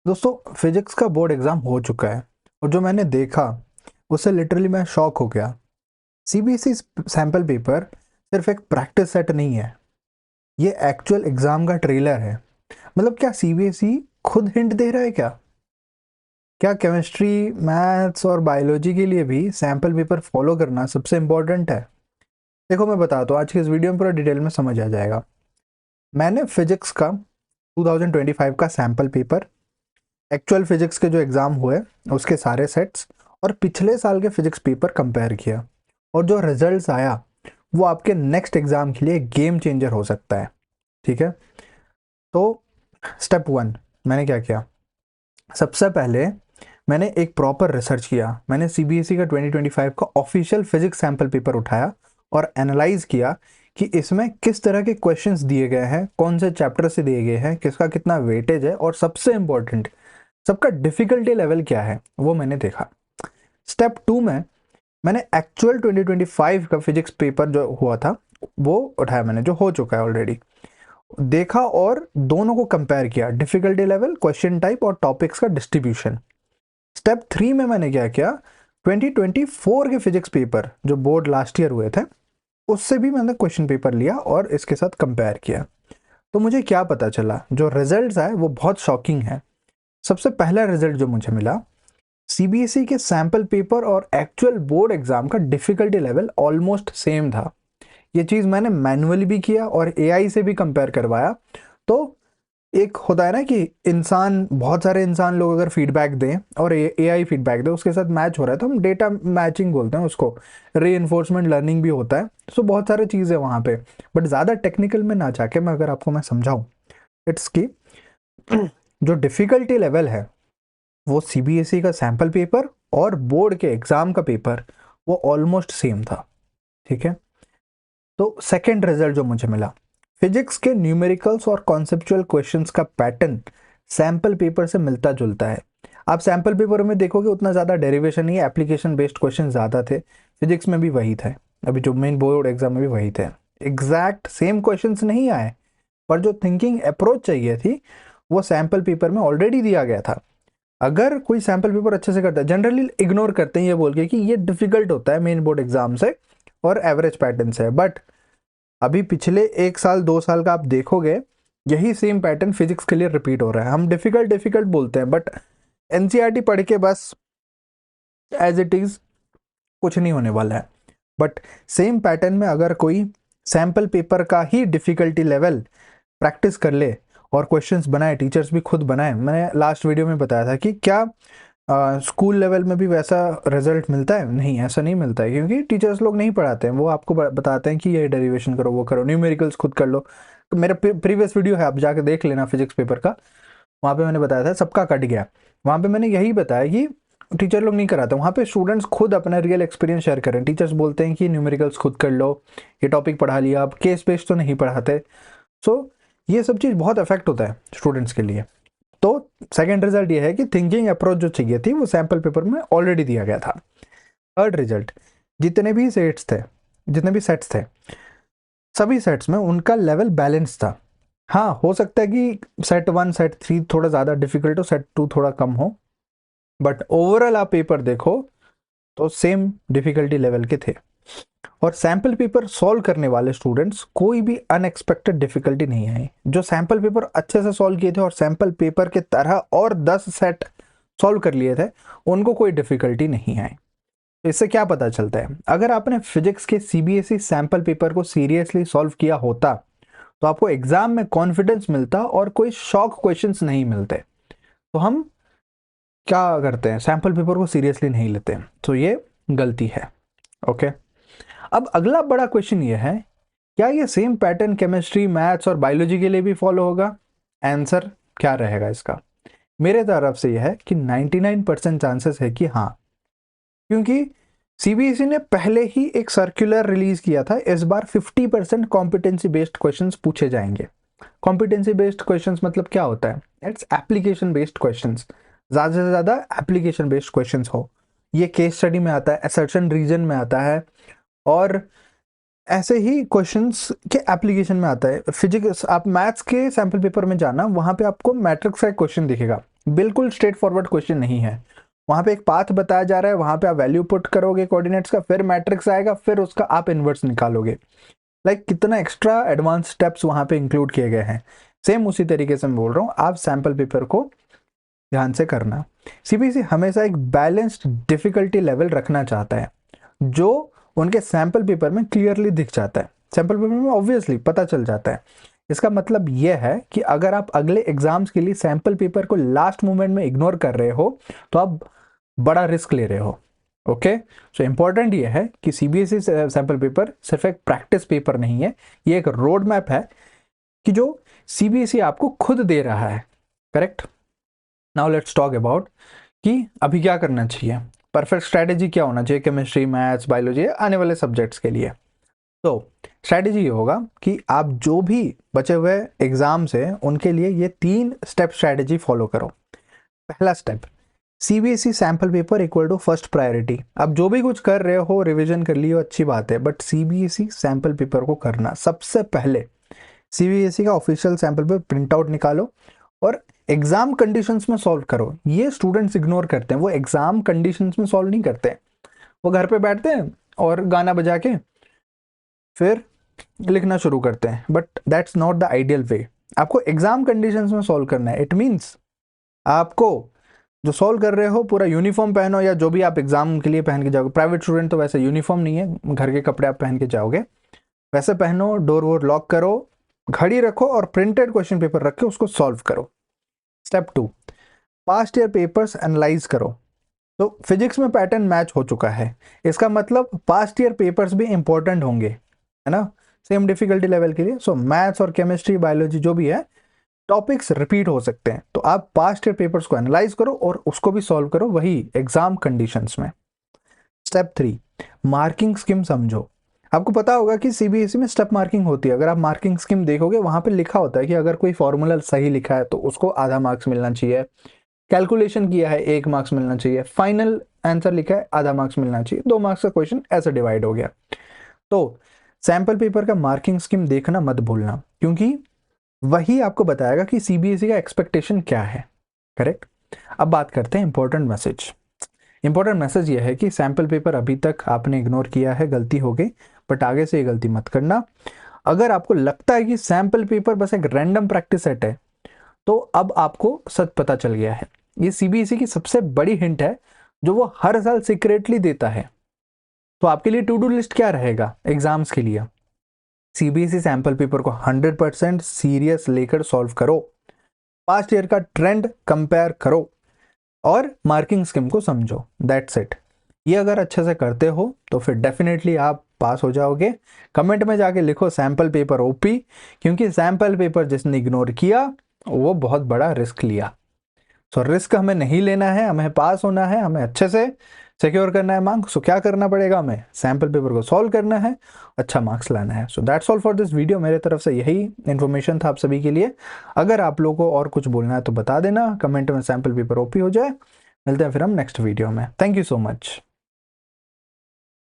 दोस्तों फिजिक्स का board exam हो चुका है और जो मैंने देखा उससे लिटरली मैं शॉक हो गया। सीबीएसई सैम्पल पेपर सिर्फ एक प्रैक्टिस सेट नहीं है, ये एक्चुअल एग्जाम का ट्रेलर है। मतलब क्या सीबीएसई खुद हिंट दे रहा है क्या केमिस्ट्री, मैथ्स और बायोलॉजी के लिए भी सैम्पल पेपर फॉलो करना सबसे इम्पोर्टेंट है? देखो मैं बताता हूँ, आज की इस वीडियो में पूरा डिटेल में समझ आ जाएगा। मैंने फिजिक्स का 2025 का सैम्पल पेपर, एक्चुअल फिजिक्स के जो एग्ज़ाम हुए उसके सारे सेट्स और पिछले साल के फिजिक्स पेपर कंपेयर किया, और जो रिजल्ट्स आया वो आपके नेक्स्ट एग्ज़ाम के लिए गेम चेंजर हो सकता है। ठीक है, तो स्टेप वन मैंने क्या किया? सबसे पहले मैंने एक प्रॉपर रिसर्च किया। मैंने सीबीएसई का 2025 का ऑफिशियल फिजिक्स सैम्पल पेपर उठाया और एनालाइज किया कि इसमें किस तरह के क्वेश्चंस दिए गए हैं, कौन से चैप्टर से दिए गए हैं, किसका कितना वेटेज है, और सबसे इंपॉर्टेंट सबका डिफिकल्टी लेवल क्या है वो मैंने देखा। स्टेप टू में मैंने एक्चुअल 2025 का फिजिक्स पेपर जो हुआ था वो उठाया, मैंने जो हो चुका है ऑलरेडी देखा और दोनों को कंपेयर किया, डिफिकल्टी लेवल, क्वेश्चन टाइप और टॉपिक्स का डिस्ट्रीब्यूशन। स्टेप थ्री में मैंने क्या किया, 2024 के फिजिक्स पेपर जो बोर्ड लास्ट ईयर हुए थे उससे भी मैंने क्वेश्चन पेपर लिया और इसके साथ कंपेयर किया। तो मुझे क्या पता चला, जो रिजल्ट्स आए वो बहुत शॉकिंग है। सबसे पहला रिजल्ट जो मुझे मिला, सीबीएसई के सैंपल पेपर और एक्चुअल बोर्ड एग्जाम का डिफिकल्टी लेवल ऑलमोस्ट सेम था। ये चीज़ मैंने मैनुअली भी किया और एआई से भी कंपेयर करवाया। तो एक होता है ना कि इंसान, बहुत सारे इंसान लोग अगर फीडबैक दें और एआई फीडबैक दे, उसके साथ मैच हो रहा है तो हम डेटा मैचिंग बोलते हैं उसको, री लर्निंग भी होता है। सो बहुत सारी चीज़ें वहाँ पे, बट ज़्यादा टेक्निकल में ना जाके मैं अगर आपको मैं समझाऊँ, इट्स की जो डिफ़िकल्टी लेवल है वो सीबीएसई का सैंपल पेपर और बोर्ड के एग्जाम का पेपर वो ऑलमोस्ट सेम था। ठीक है, तो सेकंड रिजल्ट जो मुझे मिला, फिजिक्स के न्यूमेरिकल्स और कॉन्सेप्चुअल क्वेश्चंस का पैटर्न सैंपल पेपर से मिलता जुलता है। आप सैंपल पेपर में देखोगे उतना ज़्यादा डेरिवेशन नहीं है, एप्लीकेशन बेस्ड क्वेश्चन ज़्यादा थे। फिजिक्स में भी वही थे, अभी जो मेन बोर्ड एग्जाम में भी वही थे। एग्जैक्ट सेम क्वेश्चंस नहीं आए, पर जो थिंकिंग अप्रोच चाहिए थी वो सैंपल पेपर में ऑलरेडी दिया गया था। अगर कोई सैंपल पेपर अच्छे से करता है, जनरली इग्नोर करते हैं ये बोल के कि ये डिफिकल्ट होता है मेन बोर्ड एग्जाम से और एवरेज पैटर्न से, बट अभी पिछले एक साल दो साल का आप देखोगे यही सेम पैटर्न फिजिक्स के लिए रिपीट हो रहा है। हम डिफिकल्ट डिफिकल्ट बोलते हैं, बट एनसीईआरटी पढ़ के बस एज इट इज कुछ नहीं होने वाला है। बट सेम पैटर्न में अगर कोई सैंपल पेपर का ही डिफिकल्टी लेवल प्रैक्टिस कर ले और क्वेश्चंस बनाए, टीचर्स भी खुद बनाए, मैंने लास्ट वीडियो में बताया था कि क्या स्कूल लेवल में भी वैसा रिजल्ट मिलता है? नहीं, ऐसा नहीं मिलता है, क्योंकि टीचर्स लोग नहीं पढ़ाते हैं, वो आपको बताते हैं कि ये डेरिवेशन करो, वो करो, न्यूमेरिकल्स खुद कर लो। तो मेरा प्रीवियस वीडियो है, आप जाके देख लेना फिजिक्स पेपर का, वहाँ पे मैंने बताया था, सबका कट गया। वहाँ पे मैंने यही बताया कि टीचर लोग नहीं कराते, वहाँ पे स्टूडेंट्स खुद अपना रियल एक्सपीरियंस शेयर करें। टीचर्स बोलते हैं कि न्यूमेरिकल्स खुद कर लो, ये टॉपिक पढ़ा लिया, आप केस बेस्ड तो नहीं पढ़ाते। सो ये सब चीज़ बहुत अफेक्ट होता है स्टूडेंट्स के लिए। तो सेकंड रिजल्ट ये है कि थिंकिंग अप्रोच जो चाहिए थी वो सैंपल पेपर में ऑलरेडी दिया गया था। थर्ड रिजल्ट, जितने भी सेट्स थे, जितने भी सेट्स थे, सभी सेट्स में उनका लेवल बैलेंस था। हाँ, हो सकता है कि सेट वन सेट थ्री थोड़ा ज़्यादा डिफिकल्ट हो, सेट टू थोड़ा कम हो, बट ओवरऑल आप पेपर देखो तो सेम डिफिकल्टी लेवल के थे। और सैंपल पेपर सॉल्व करने वाले स्टूडेंट्स कोई भी अनएक्सपेक्टेड डिफिकल्टी नहीं आई। जो सैंपल पेपर अच्छे से सॉल्व किए थे और सैंपल पेपर के तरह और 10 सेट सॉल्व कर लिए थे, उनको कोई डिफिकल्टी नहीं आई। तो इससे क्या पता चलता है, अगर आपने फिजिक्स के सीबीएसई सैंपल पेपर को सीरियसली सॉल्व किया होता तो आपको एग्जाम में कॉन्फिडेंस मिलता और कोई शॉक क्वेश्चंस नहीं मिलते। तो हम क्या करते हैं, सैंपल पेपर को सीरियसली नहीं लेते, तो ये गलती है। ओके, अब अगला बड़ा क्वेश्चन ये है, क्या ये सेम पैटर्न केमिस्ट्री, मैथ्स और बायोलॉजी के लिए भी फॉलो होगा? आंसर क्या रहेगा इसका? मेरे तरफ से यह है कि 99% चांसेस है कि हाँ, क्योंकि सीबीएसई ने पहले ही एक सर्कुलर रिलीज किया था, इस बार 50% कॉम्पिटेंसी बेस्ड क्वेश्चंस पूछे जाएंगे। कॉम्पिटेंसी बेस्ड क्वेश्चंस मतलब क्या होता है? इट्स एप्लीकेशन बेस्ड क्वेश्चंस, ज़्यादा से ज़्यादा एप्लीकेशन बेस्ड क्वेश्चंस हो। ये केस स्टडी में आता है, असर्शन रीजन में आता है, और ऐसे ही क्वेश्चंस के एप्लीकेशन में आता है। फिजिक्स, आप मैथ्स के सैंपल पेपर में जाना, वहां पे आपको मैट्रिक्स का एक क्वेश्चन दिखेगा, बिल्कुल स्ट्रेट फॉरवर्ड क्वेश्चन नहीं है। वहाँ पे एक पाथ बताया जा रहा है, वहाँ पे आप वैल्यू पुट करोगे कोऑर्डिनेट्स का, फिर मैट्रिक्स आएगा, फिर उसका आप इन्वर्स निकालोगे। कितना एक्स्ट्रा एडवांस स्टेप्स वहाँ पे इंक्लूड किए गए हैं। सेम उसी तरीके से मैं बोल रहा हूँ, आप सैम्पल पेपर को ध्यान से करना। सीबीएसई हमेशा एक बैलेंस्ड डिफिकल्टी लेवल रखना चाहता है, जो उनके सैम्पल पेपर में क्लियरली दिख जाता है, सैम्पल पेपर में ऑब्वियसली पता चल जाता है। इसका मतलब यह है कि अगर आप अगले एग्जाम्स के लिए सैम्पल पेपर को लास्ट मोमेंट में इग्नोर कर रहे हो तो आप बड़ा रिस्क ले रहे हो। ओके, सो इंपॉर्टेंट ये है कि सीबीएसई सैम्पल पेपर सिर्फ एक प्रैक्टिस पेपर नहीं है, ये एक रोड मैप है कि जो सीबीएसई आपको खुद दे रहा है। Correct. Now let's talk about कि अभी क्या करना चाहिए, परफेक्ट स्ट्रैटेजी क्या होना चाहिए केमिस्ट्री, मैथ्स, बायोलॉजी, आने वाले सब्जेक्ट्स के लिए। तो स्ट्रैटेजी ये होगा कि आप जो भी बचे हुए एग्जाम्स हैं उनके लिए ये 3 स्टेप स्ट्रैटेजी फॉलो करो। पहला step, CBSE sample paper equal to first priority. आप जो भी कुछ कर रहे हो, रिवीजन कर लियो, अच्छी बात है, बट सीबीएसई सैम्पल पेपर को करना सबसे पहले। सीबीएसई का official sample paper print out निकालो और एग्जाम कंडीशंस में सॉल्व करो। ये स्टूडेंट्स इग्नोर करते हैं, वो एग्जाम कंडीशंस में सॉल्व नहीं करते, वो घर पे बैठते हैं और गाना बजा के फिर लिखना शुरू करते हैं, but that's not the ideal way. आपको एग्जाम कंडीशंस में सॉल्व करना है। इट मीन्स आपको जो सॉल्व कर रहे हो पूरा यूनिफॉर्म पहनो, या जो भी आप एग्जाम के लिए पहन के जाओगे। प्राइवेट स्टूडेंट तो वैसे यूनिफॉर्म नहीं है, घर के कपड़े आप पहन के जाओगे, वैसे पहनो, डोर वोर लॉक करो, घड़ी रखो और प्रिंटेड क्वेश्चन पेपर रख के उसको सॉल्व करो। Step 2, past year papers analyse करो। तो फिजिक्स में पैटर्न मैच हो चुका है, इसका मतलब पास्ट ईयर पेपर्स भी इंपॉर्टेंट होंगे, है ना, सेम डिफिकल्टी लेवल के लिए। सो मैथ्स और केमिस्ट्री, बायोलॉजी जो भी है, टॉपिक्स रिपीट हो सकते हैं, तो आप पास्ट ईयर पेपर्स को एनालाइज करो और उसको भी सॉल्व करो वही एग्जाम कंडीशंस में। स्टेप 3, मार्किंग स्कीम समझो। आपको पता होगा कि सीबीएसई में स्टेप मार्किंग होती है। अगर आप मार्किंग स्कीम देखोगे वहां पे लिखा होता है कि अगर कोई फॉर्मूला सही लिखा है तो उसको आधा मार्क्स मिलना चाहिए, कैलकुलेशन किया है 1 मार्क्स मिलना चाहिए, फाइनल आंसर लिखा है आधा मार्क्स मिलना चाहिए, 2 मार्क्स का क्वेश्चन ऐसे डिवाइड हो गया। तो सैंपल पेपर का मार्किंग स्कीम देखना मत भूलना, क्योंकि वही आपको बताएगा कि सीबीएसई का एक्सपेक्टेशन क्या है। करेक्ट। अब बात करते हैं इंपॉर्टेंट मैसेज। इंपॉर्टेंट मैसेज ये है कि सैंपल पेपर अभी तक आपने इग्नोर किया है, गलती हो गई, बट आगे से ये गलती मत करना। अगर आपको लगता है कि सैंपल पेपर बस एक रैंडम प्रैक्टिस सेट है, तो अब आपको सच पता चल गया है। ये सीबीएसई की सबसे बड़ी हिंट है जो वो हर साल सीक्रेटली देता है। तो आपके लिए टू डू लिस्ट क्या रहेगा एग्जाम्स के लिए? सीबीएसई सैंपल पेपर को 100% सीरियस लेकर सॉल्व करो, पास्ट ईयर का ट्रेंड कंपेयर करो और मार्किंग स्कीम को समझो। That's it. ये अगर अच्छे से करते हो तो फिर डेफिनेटली आप पास हो जाओगे। कमेंट में जाके लिखो सैंपल पेपर ओपी, क्योंकि सैंपल पेपर जिसने इग्नोर किया वो बहुत बड़ा रिस्क लिया। सो रिस्क हमें नहीं लेना है, हमें पास होना है, हमें अच्छे से सिक्योर करना है मार्क्स। सो क्या करना पड़ेगा, हमें सैंपल पेपर को सॉल्व करना है, अच्छा मार्क्स लाना है। So that's all for this video. मेरे तरफ से यही इन्फॉर्मेशन था आप सभी के लिए। अगर आप लोगों को और कुछ बोलना है तो बता देना, कमेंट में सैंपल पेपर ओपी हो जाए। मिलते हैं फिर हम नेक्स्ट वीडियो में। Thank you so much.